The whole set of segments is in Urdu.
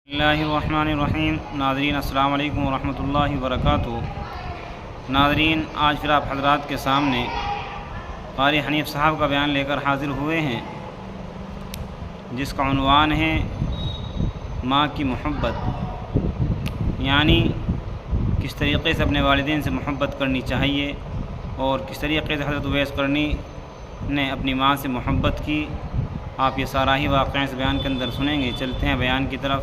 اللہ الرحمن الرحیم۔ ناظرین السلام علیکم ورحمۃ اللہ وبرکاتہ۔ ناظرین، آج پھر آپ حضرات کے سامنے قاری حنیف صاحب کا بیان لے کر حاضر ہوئے ہیں، جس کا عنوان ہے ماں کی محبت، یعنی کس طریقے سے اپنے والدین سے محبت کرنی چاہیے اور کس طریقے سے حضرت اویس قرنی نے اپنی ماں سے محبت کی۔ آپ یہ سارا ہی واقعہ اس بیان کے اندر سنیں گے۔ چلتے ہیں بیان کی طرف۔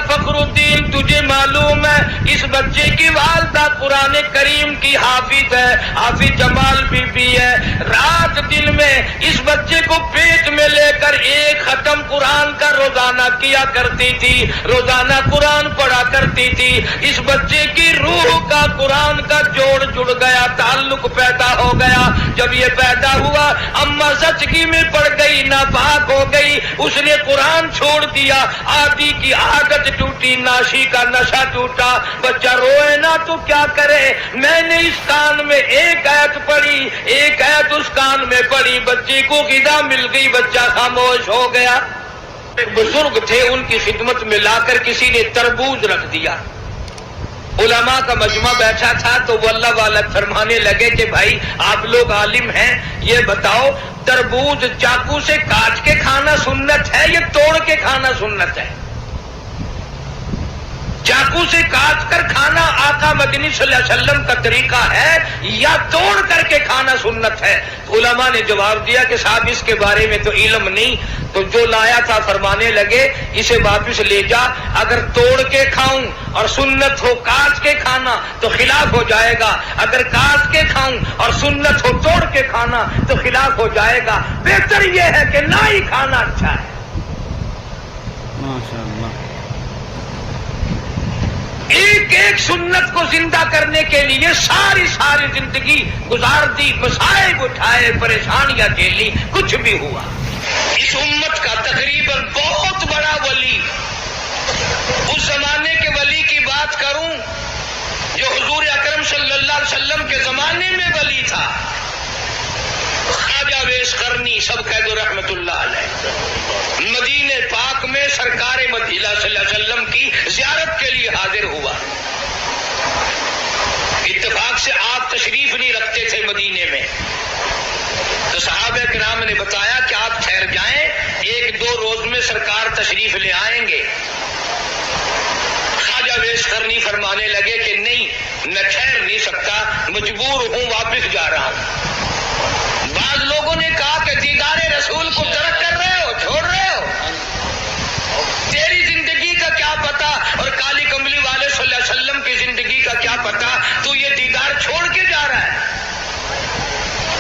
فخر الدین، تجھے معلوم ہے اس بچے کی والدہ قرآن کریم کی حافظ ہے، حافظ جمال بی بی ہے۔ رات دن میں اس بچے کو پیٹ میں لے کر ایک ختم قرآن کا روزانہ کیا کرتی تھی، روزانہ قرآن پڑھا کرتی تھی۔ اس بچے کی روح کا قرآن کا جوڑ جڑ گیا، تعلق پیدا ہو گیا۔ جب یہ پیدا ہوا، اماں زچگی میں پڑ گئی، ناپاک ہو گئی، اس نے قرآن چھوڑ دیا، آدھی کی عادت ٹوٹی، ناشی کا نشہ ٹوٹا۔ بچہ روئے نا تو کیا کرے؟ میں نے اس کان میں ایک آیت پڑھی، ایک آیت اس کان میں پڑھی، بچی کو غذا مل گئی، بچہ خاموش ہو گیا۔ ایک بزرگ تھے، ان کی خدمت میں لا کر کسی نے تربوز رکھ دیا۔ علماء کا مجمع بیٹھا تھا تو وہ اللہ والا فرمانے لگے کہ بھائی آپ لوگ عالم ہیں، یہ بتاؤ تربوز چاقو سے کاٹ کے کھانا سنت ہے یا توڑ کے کھانا سنت ہے؟ چاقو سے کاٹ کر کھانا آقا مدنی صلی اللہ علیہ وسلم کا طریقہ ہے یا توڑ کر کے کھانا سنت ہے؟ علماء نے جواب دیا کہ صاحب اس کے بارے میں تو علم نہیں، تو جو لایا تھا فرمانے لگے اسے واپس لے جا، اگر توڑ کے کھاؤں اور سنت ہو کاٹ کے کھانا تو خلاف ہو جائے گا، اگر کاٹ کے کھاؤں اور سنت ہو توڑ کے کھانا تو خلاف ہو جائے گا، بہتر یہ ہے کہ نہ ہی کھانا اچھا ہے۔ ماشاءاللہ۔ ایک ایک سنت کو زندہ کرنے کے لیے ساری زندگی گزار دی، مصائب اٹھائے، پریشانیاں جھیلی، کچھ بھی ہوا۔ اس امت کا تقریباً بہت بڑا ولی، اس زمانے کے ولی کی بات کروں جو حضور اکرم صلی اللہ علیہ وسلم کے زمانے میں ولی تھا، خواجہ اویس قرنی، سب کہہ دو رحمت اللہ علیہ، مدینہ پاک میں سرکار مدینہ صلی اللہ علیہ وسلم کی زیارت کے لیے حاضر ہوا۔ اتفاق سے آپ تشریف نہیں رکھتے تھے مدینے میں، تو صحابہ کرام نے بتایا کہ آپ ٹھہر جائیں، ایک دو روز میں سرکار تشریف لے آئیں گے۔ خواجہ اویس قرنی فرمانے لگے کہ نہیں، میں ٹھہر نہیں سکتا، مجبور ہوں، واپس جا رہا ہوں۔ بعض لوگوں نے کہا کہ دیدار رسول کو ترک کر رہے ہو، چھوڑ رہے ہو، تیری زندگی کا کیا پتا، اور کالی کملی والے صلی اللہ علیہ وسلم کی زندگی کا کیا پتا، تو یہ دیدار چھوڑ کے جا رہا ہے۔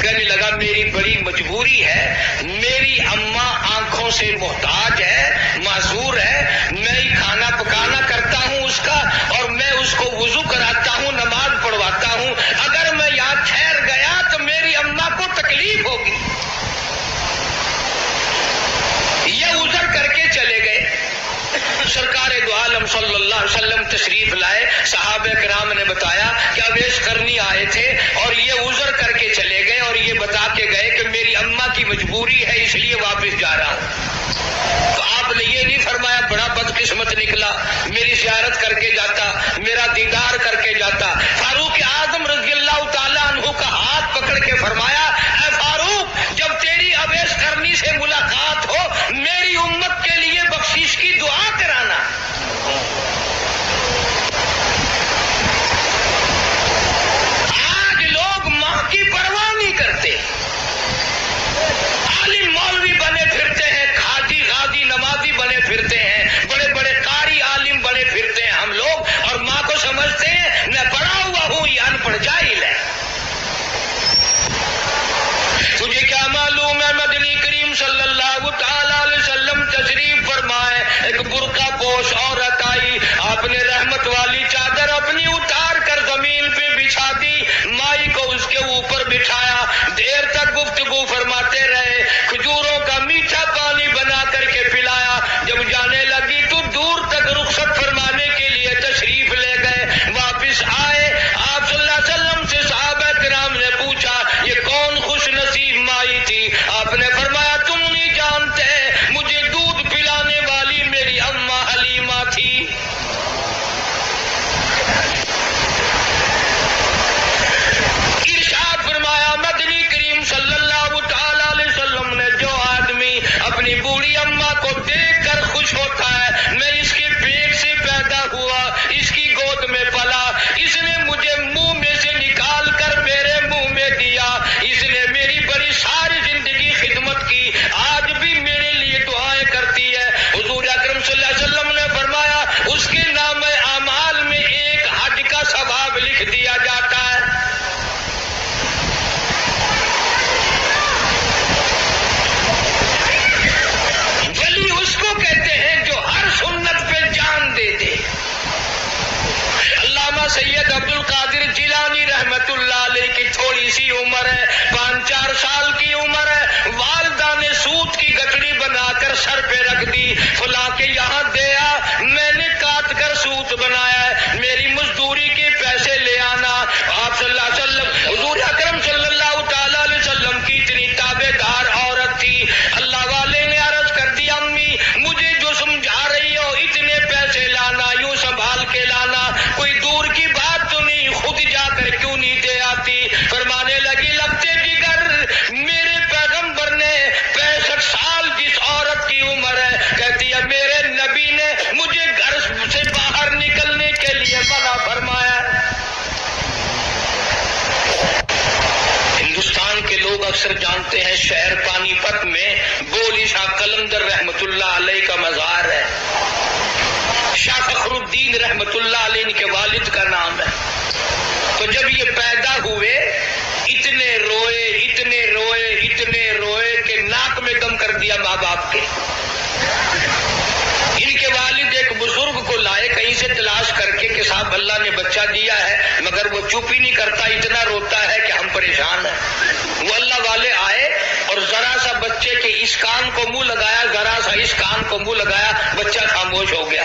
کہنے لگا میری بڑی مجبوری ہے، میری اماں آنکھوں سے محتاج ہے، معذور ہے، میں ہی کھانا پکانا کرتا ہوں اس کا، اور میں اس کو وضو کراتا ہوں، نماز پڑھواتا ہوں، اگر میں یہاں ٹھہر گیا تو میری اماں کو تکلیف ہوگی۔ یہ عذر کر کے چلے گئے۔ سرکار دو عالم صلی اللہ علیہ وسلم تشریف لائے، صحابہ کرام نے بتایا کہ اویس قرنی آئے تھے اور یہ عذر کر کے چلے گئے اور یہ بتا کے گئے کہ میری اماں کی مجبوری ہے اس لیے واپس جا رہا ہوں۔ تو آپ نے یہ نہیں فرمایا بڑا بدقسمت نکلا، میری زیارت کر کے جاتا، میرا دیدار کر کے جاتا۔ فاروق اعظم رضی اللہ تعالیٰ عنہ کا ہاتھ پکڑ کے فرمایا، اے فاروق، جب تیری اویس قرنی سے ملاقات ہو میری امت کے لیے بخشش کی دعا کرانا۔ آج لوگ ماں کی پرواہ نہیں کرتے، عالم مولوی بنے پھرتے ہیں، حاجی غازی نمازی بنے پھرتے ہیں، بڑے بڑے قاری عالم جاسوس بنایا ہے، میری مزدوری کے پیسے لے آنا۔ آپ صلی اللہ علیہ وسلم، حضور اکرم صلی اللہ تعالیٰ علیہ وسلم کی اتنی تابع دار عورت تھی، اللہ والے نے عرض کر دیا امی مجھے جو سمجھا رہی ہو اتنے پیسے لانا، یوں سنبھال کے لانا، کوئی دور کی بات تو نہیں، خود جا کر کیوں نہیں دے آتی؟ فرمانے لگی لگتے جگر میرے پیغمبر نے 65 سال جس عورت کی عمر ہے، کہتی ہے میرے نبی نے مجھے گھر سے باہر نکلنے کے لیے منع فرمایا۔ ہندوستان کے لوگ اکثر جانتے ہیں شہر پانی پت میں بولی شاہ قلندر رحمت اللہ علیہ کا مزار ہے، شاہ فخر الدین رحمت اللہ علیہ ان کے والد کا نام ہے۔ تو جب یہ پیدا ہوئے اتنے روئے اتنے روئے اتنے روئے کہ ناک میں دم کر دیا ماں باپ کے۔ ان کے والد ایک بزرگ کو لائے کہیں سے تلاش کر کے کہ صاحب اللہ نے بچہ دیا ہے مگر وہ چپ ہی نہیں کرتا، اتنا روتا ہے کہ ہم پریشان ہیں۔ وہ اللہ والے آئے اور ذرا سا بچے کے اس کان کو منہ لگایا، ذرا سا اس کان کو منہ لگایا، بچہ خاموش ہو گیا۔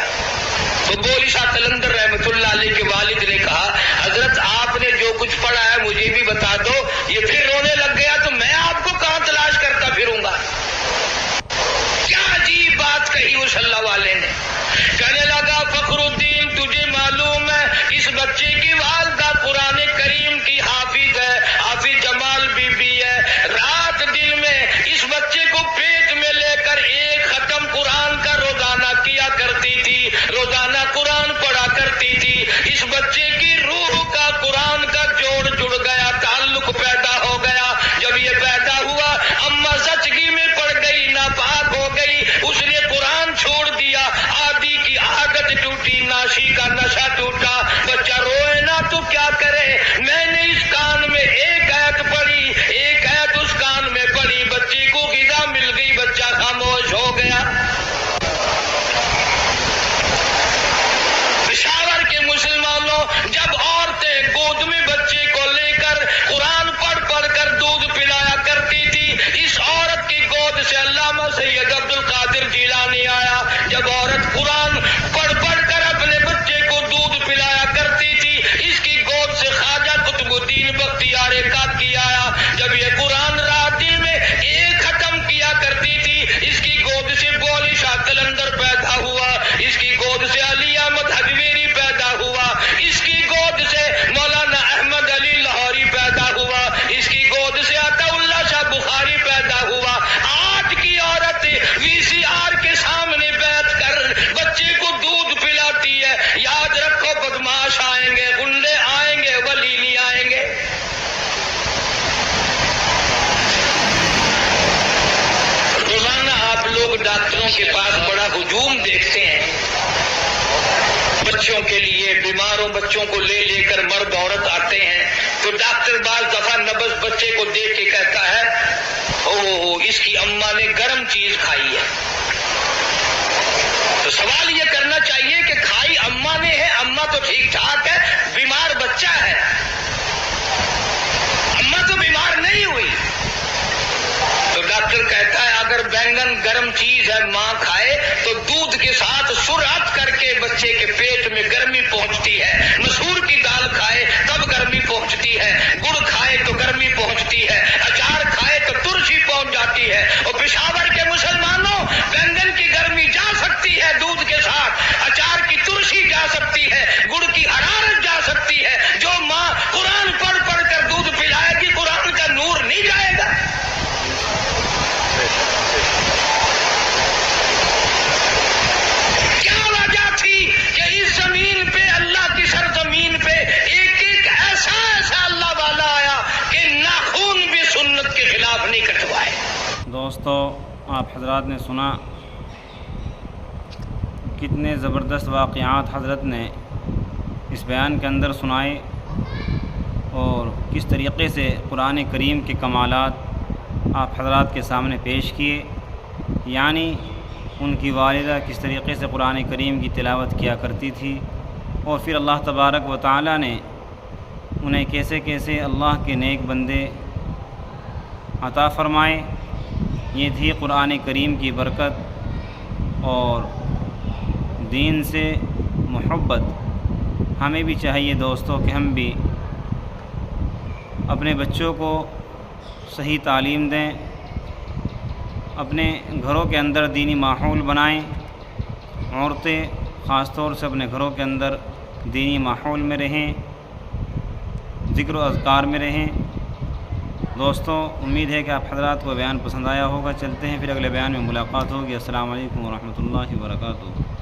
تو بولی شاہ قلندر رحمت اللہ علیہ کے والد نے کہا حضرت آپ نے جو کچھ پڑھا ہے مجھے بھی بتا دو، یہ پھر رونے لگ گیا تو میں آپ کو کہاں تلاش کرتا پھروں گا؟ کیا عجیب بات کہی اس اللہ والے نے۔ کہنے لگا فخر الدین تجھے معلوم ہے اس بچے کی والدہ قرآن کریم کی حافظ ہے، حافظ جمال بی بی ہے، رات دن میں اس بچے کو پیٹ میں لے کر ایک ختم قرآن کا روزانہ کیا کرتی تھی، روزانہ قرآن پڑھا کرتی تھی۔ اس بچے کی روح کا قرآن کا جوڑ جڑ گیا، تعلق پیدا ہو گیا۔ جب یہ پیدا ہوا اماں زچگی میں پڑ گئی، ناپاک ہو گئی، اس نے قرآن چھوڑ دیا، آدی کی عادت ٹوٹی، ناشی کا نشہ ٹوٹا۔ بچہ روئے نا تو کیا کرے؟ میں نے اس کان میں ایک آیت پڑھی، ایک آیت اس کان میں پڑھی، بچی کو غذا مل گئی، بچہ خاموش ہو گیا۔ پشاور کے مسلمانوں جب عورتیں گود میں بچے کو لے کر قرآن پڑھ پڑھ کر دودھ پلایا کرتی تھی، اس عورت کی گود سے علامہ سید عبد القادر جیلانی آیا۔ جب عورت قرآن پڑھ پڑھ کر اپنے بچے کو دودھ پلایا کرتی تھی، اس کی گود سے خواجہ قطب الدین بختیار کاکی آیا۔ جب یہ قرآن رات دن میں ایک ختم کیا کرتی تھی، اس کی گود سے بولی شاہ قلندر پیدا ہوا، اس کی گود سے علی احمد حجویری پیدا ہوا، اس کی گود سے مولانا احمد علی لاہوری پیدا ہوا، اس کی گود سے عطا اللہ شاہ بخاری پیدا ہوا۔ آج کی عورت VCR کے سامنے بیٹھ کر بچے کو دودھ پلاتی ہے۔ یاد رکھو بدماش آئیں گے، گنڈے آئیں گے، ولی نہیں آئیں گے۔ روزانہ آپ لوگ ڈاکٹروں کے پاس بڑا ہجوم دیکھتے ہیں، بچوں کے لیے بیماروں بچوں کو لے لے کر مرد عورت آتے ہیں تو ڈاکٹر بعض دفعہ نبض بچے کو دیکھ کے کہتا ہے اوہ اس کی اماں نے گرم چیز کھائی ہے۔ تو سوال یہ کرنا چاہیے کہ کھائی اماں نے ہے، اماں تو ٹھیک ٹھاک ہے، بیمار بچہ ہے، اماں تو بیمار نہیں ہوئی۔ تو ڈاکٹر کہتا ہے اگر بینگن گرم چیز ہے ماں کھائے تو دودھ کے ساتھ سرعت کر کے بچے کے پیٹ میں گرمی پہنچتی ہے، مسور کی دال کھائے تب گرمی پہنچتی ہے، گڑ کھائے تو گرمی پہنچتی ہے، اچار کھائے تو ترشی پہنچ جاتی ہے۔ اور پشاور کے مسلمانوں بینگن کی گرمی جا سکتی ہے دودھ کے ساتھ، اچار کی ترشی جا سکتی ہے، گڑ کی حرارت جا سکتی ہے۔ جو ماں قرآن پڑھ پڑھ کر دودھ پلائے گی قرآن کا نور نہیں جائے گا۔ کیا وجہ تھی کہ اس زمین پہ اللہ کی سرزمین پہ ایک ایک ایسا اللہ والا آیا کہ ناخون بھی سنت کے خلاف نہیں کٹوائے۔ دوستو آپ حضرات نے سنا کتنے زبردست واقعات حضرت نے اس بیان کے اندر سنائے اور کس طریقے سے قرآن کریم کے کمالات آپ حضرات کے سامنے پیش کیے، یعنی ان کی والدہ کس طریقے سے قرآن کریم کی تلاوت کیا کرتی تھی اور پھر اللہ تبارک و تعالی نے انہیں کیسے کیسے اللہ کے نیک بندے عطا فرمائے۔ یہ تھی قرآن کریم کی برکت اور دین سے محبت، ہمیں بھی چاہیے دوستوں کہ ہم بھی اپنے بچوں کو صحیح تعلیم دیں، اپنے گھروں کے اندر دینی ماحول بنائیں، عورتیں خاص طور سے اپنے گھروں کے اندر دینی ماحول میں رہیں، ذکر و اذکار میں رہیں۔ دوستوں، امید ہے کہ آپ حضرات کو بیان پسند آیا ہوگا۔ چلتے ہیں پھر اگلے بیان میں ملاقات ہوگی۔ السلام علیکم ورحمۃ اللہ وبرکاتہ۔